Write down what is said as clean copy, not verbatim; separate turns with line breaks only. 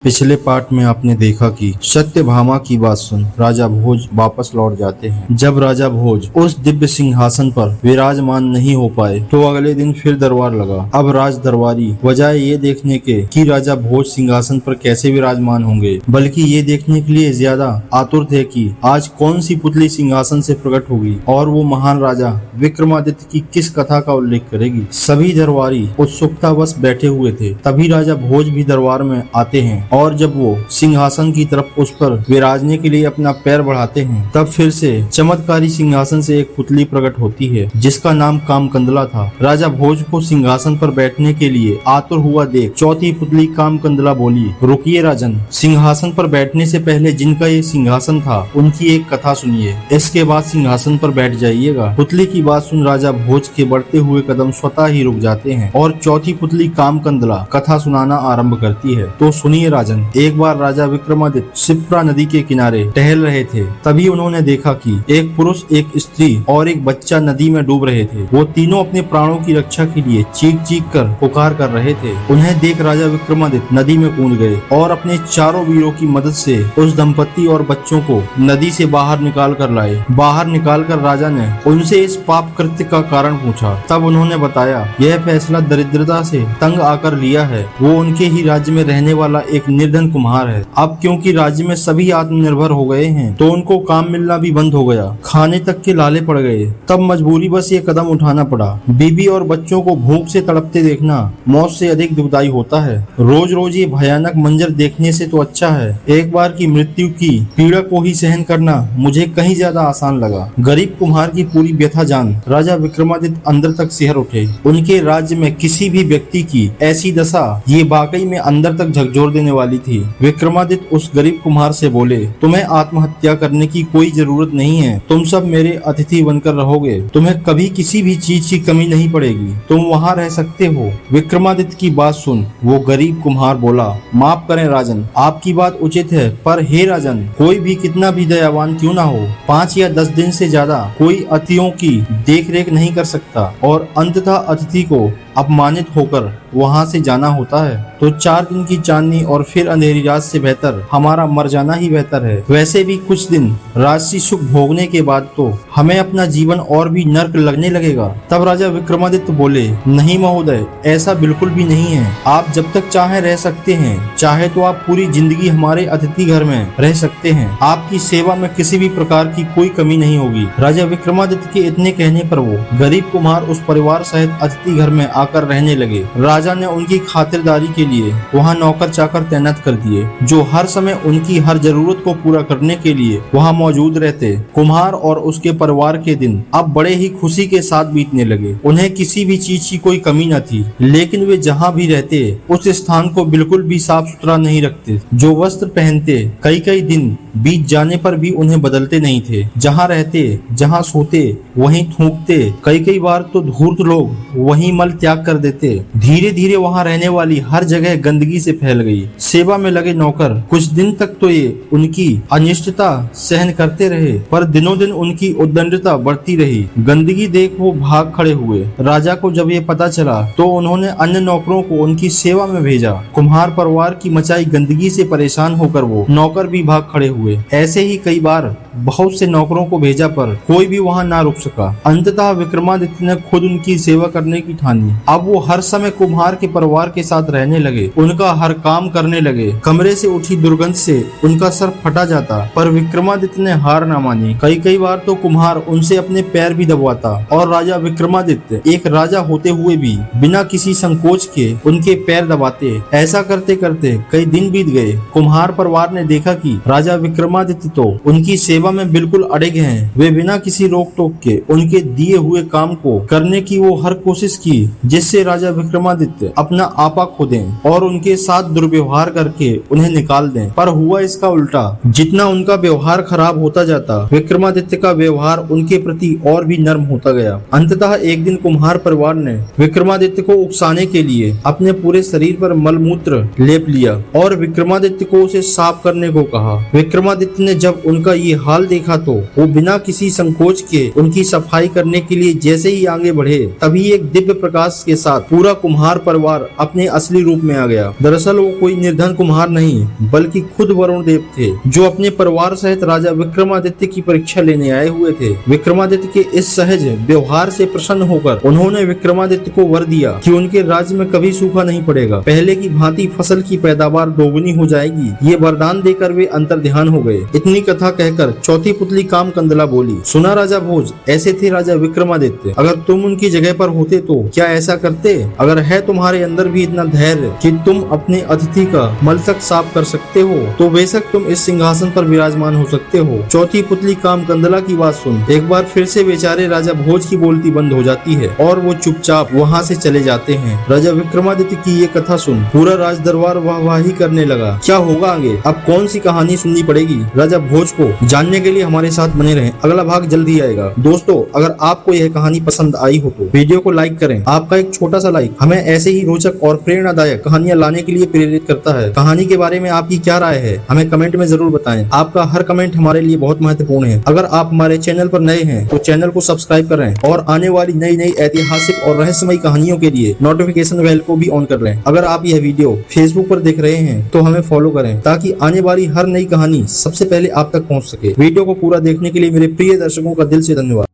पिछले पार्ट में आपने देखा कि सत्यभामा की बात सुन राजा भोज वापस लौट जाते हैं। जब राजा भोज उस दिव्य सिंहासन पर विराजमान नहीं हो पाए तो अगले दिन फिर दरबार लगा। अब राज दरबारी बजाय ये देखने के कि राजा भोज सिंहासन पर कैसे विराजमान होंगे, बल्कि ये देखने के लिए ज्यादा आतुर थे कि आज कौन सी पुतली सिंहासन से प्रकट होगी और वो महान राजा विक्रमादित्य की किस कथा का उल्लेख करेगी। सभी दरबारी उत्सुकतावश बैठे हुए थे। तभी राजा भोज भी दरबार में आते हैं और जब वो सिंहासन की तरफ उस पर विराजने के लिए अपना पैर बढ़ाते हैं, तब फिर से चमत्कारी सिंहासन से एक पुतली प्रकट होती है जिसका नाम कामकंदला था। राजा भोज को सिंहासन पर बैठने के लिए आतुर हुआ देख चौथी पुतली कामकंदला बोली, रुकिए राजन, सिंहासन पर बैठने से पहले जिनका ये सिंहासन था उनकी एक कथा सुनिए, इसके बाद सिंहासन पर बैठ जाइएगा। पुतली की बात सुन राजा भोज के बढ़ते हुए कदम स्वतः ही रुक जाते हैं और चौथी पुतली कामकंदला कथा सुनाना आरंभ करती है। तो सुनिए राजन, एक बार राजा विक्रमादित्य शिप्रा नदी के किनारे टहल रहे थे। तभी उन्होंने देखा कि एक पुरुष, एक स्त्री और एक बच्चा नदी में डूब रहे थे। वो तीनों अपने प्राणों की रक्षा के लिए चीख चीख कर पुकार कर रहे थे। उन्हें देख राजा विक्रमादित्य नदी में कूद गए और अपने चारों वीरों की मदद से उस दंपत्ति और बच्चों को नदी से बाहर निकाल कर लाए। बाहर निकाल कर राजा ने उनसे इस पाप कृत्य का कारण पूछा। तब उन्होंने बताया, यह फैसला दरिद्रता से तंग आकर लिया है। वो उनके ही राज्य में रहने वाला एक निर्धन कुम्हार है। अब क्योंकि राज्य में सभी आत्मनिर्भर हो गए हैं तो उनको काम मिलना भी बंद हो गया, खाने तक के लाले पड़ गए। तब मजबूरी बस ये कदम उठाना पड़ा। बीबी और बच्चों को भूख से तड़पते देखना मौत से अधिक दुखदाई होता है। रोज रोज ये भयानक मंजर देखने से तो अच्छा है एक बार की मृत्यु की पीड़ा को ही सहन करना मुझे कहीं ज्यादा आसान लगा। गरीब कुम्हार की पूरी व्यथा जान राजा विक्रमादित्य अंदर तक सिहर उठे। उनके राज्य में किसी भी व्यक्ति की ऐसी दशा ये वाकई में अंदर तक झकझोर देने वाली थी। विक्रमादित्य उस गरीब कुम्हार से बोले, तुम्हें आत्महत्या करने की कोई जरूरत नहीं है। तुम सब मेरे अतिथि बनकर रहोगे। तुम्हें कभी किसी भी चीज की कमी नहीं पड़ेगी। तुम वहाँ रह सकते हो। विक्रमादित्य की बात सुन वो गरीब कुम्हार बोला, माफ करें राजन, आपकी बात उचित है, पर हे राजन, कोई भी कितना भी दयावान क्यों ना हो, 5 या 10 दिन से ज्यादा कोई अतिथियों की देख रेख नहीं कर सकता और अंततः अतिथि को अपमानित होकर वहाँ से जाना होता है। तो 4 दिन की चांदनी और फिर अंधेरी रात से बेहतर हमारा मर जाना ही बेहतर है। वैसे भी कुछ दिन राजसी सुख भोगने के बाद तो हमें अपना जीवन और भी नर्क लगने लगेगा। तब राजा विक्रमादित्य बोले, नहीं महोदय, ऐसा बिल्कुल भी नहीं है। आप जब तक चाहे रह सकते हैं। चाहे तो आप पूरी जिंदगी हमारे अतिथि घर में रह सकते हैं। आपकी सेवा में किसी भी प्रकार की कोई कमी नहीं होगी। राजा विक्रमादित्य के इतने कहने पर वो गरीब कुम्हार उस परिवार सहित अतिथि घर में आकर रहने लगे। राजा ने उनकी खातिरदारी के लिए वहाँ नौकर चाकर तैनात कर दिए जो हर समय उनकी हर जरूरत को पूरा करने के लिए वहाँ मौजूद रहते। कुम्हार और उसके परिवार के दिन अब बड़े ही खुशी के साथ बीतने लगे। उन्हें किसी भी चीज की कोई कमी न थी, लेकिन वे जहाँ भी रहते उस स्थान को बिल्कुल भी साफ सुथरा नहीं रखते। जो वस्त्र पहनते कई कई दिन बीत जाने पर भी उन्हें बदलते नहीं थे। जहाँ रहते, जहाँ सोते वहीं थूकते। कई कई बार तो धूर्त लोग वहीं मल त्याग कर देते। धीरे धीरे वहाँ रहने वाली हर जगह गंदगी से फैल गई। सेवा में लगे नौकर कुछ दिन तक तो ये उनकी अनिष्टता सहन करते रहे, पर दिनों दिन उनकी उद्दंडता बढ़ती रही। गंदगी देख वो भाग खड़े हुए। राजा को जब ये पता चला तो उन्होंने अन्य नौकरों को उनकी सेवा में भेजा। कुम्हार परिवार की मचाई गंदगी से परेशान होकर वो नौकर भी भाग खड़े हुए। ऐसे ही कई बार बहुत से नौकरों को भेजा पर कोई भी वहाँ ना रुक सका। अंततः विक्रमादित्य ने खुद उनकी सेवा करने की ठानी। अब वो हर समय कुम्हार के परिवार के साथ रहने लगे, उनका हर काम करने लगे। कमरे से उठी दुर्गंध से उनका सर फटा जाता, पर विक्रमादित्य ने हार ना मानी। कई कई बार तो कुम्हार उनसे अपने पैर भी दबवाता और राजा विक्रमादित्य एक राजा होते हुए भी बिना किसी संकोच के उनके पैर दबाते। ऐसा करते करते कई दिन बीत गए। कुम्हार परिवार ने देखा कि राजा विक्रमादित्य तो उनकी सेवा में बिल्कुल अड़िग हैं। वे बिना किसी रोक टोक के उनके दिए हुए काम को करने की वो हर कोशिश की जिससे राजा विक्रमादित्य अपना आपा खो दें और उनके साथ दुर्व्यवहार करके उन्हें निकाल दें। पर हुआ इसका उल्टा। जितना उनका व्यवहार खराब होता जाता, विक्रमादित्य का व्यवहार उनके प्रति और भी नर्म होता गया। अंततः एक दिन कुम्हार परिवार ने विक्रमादित्य को उकसाने के लिए अपने पूरे शरीर पर मलमूत्र लेप लिया और विक्रमादित्य को उसे साफ करने को कहा। विक्रमादित्य ने जब उनका ये हाल देखा तो वो बिना किसी संकोच के उनकी सफाई करने के लिए जैसे ही आगे बढ़े, तभी एक दिव्य प्रकाश विश्वास के साथ पूरा कुम्हार परिवार अपने असली रूप में आ गया। दरअसल वो कोई निर्धन कुम्हार नहीं बल्कि खुद वरुण देव थे, जो अपने परिवार सहित राजा विक्रमादित्य की परीक्षा लेने आए हुए थे। विक्रमादित्य के इस सहज व्यवहार से प्रसन्न होकर उन्होंने विक्रमादित्य को वर दिया कि उनके राज्य में कभी सूखा नहीं पड़ेगा, पहले की भांति फसल की पैदावार दोगुनी हो जाएगी। ये वरदान देकर वे अंतर्ध्यान हो गए। इतनी कथा कहकर चौथी पुतली कामकंदला बोली, सुना राजा भोज, ऐसे थे राजा विक्रमादित्य। अगर तुम उनकी जगह पर होते तो क्या ऐसा करते? अगर है तुम्हारे अंदर भी इतना धैर्य कि तुम अपने अतिथि का मल तक साफ कर सकते हो, तो बेशक तुम इस सिंहासन पर विराजमान हो सकते हो। चौथी पुतली कामकंदला की बात सुन एक बार फिर से बेचारे राजा भोज की बोलती बंद हो जाती है और वो चुपचाप वहाँ से चले जाते हैं। राजा विक्रमादित्य की ये कथा सुन पूरा राज दरबार वाहवाही करने लगा। क्या होगा आगे? अब कौन सी कहानी सुननी पड़ेगी राजा भोज को? जानने के लिए हमारे साथ बने रहें, अगला भाग जल्दी आएगा। दोस्तों, अगर आपको यह कहानी पसंद आई हो तो वीडियो को लाइक करें। आपका एक छोटा सा लाइक हमें ऐसे ही रोचक और प्रेरणादायक कहानियां लाने के लिए प्रेरित करता है। कहानी के बारे में आपकी क्या राय है, हमें कमेंट में जरूर बताएं। आपका हर कमेंट हमारे लिए बहुत महत्वपूर्ण है। अगर आप हमारे चैनल पर नए हैं तो चैनल को सब्सक्राइब करें और आने वाली नई नई ऐतिहासिक और रहस्यमयी कहानियों के लिए नोटिफिकेशन बेल को भी ऑन कर लें। अगर आप यह वीडियो फेसबुक पर देख रहे हैं तो हमें फॉलो करें ताकि आने वाली हर नई कहानी सबसे पहले आप तक पहुंच सके। वीडियो को पूरा देखने के लिए मेरे प्रिय दर्शकों का दिल से धन्यवाद।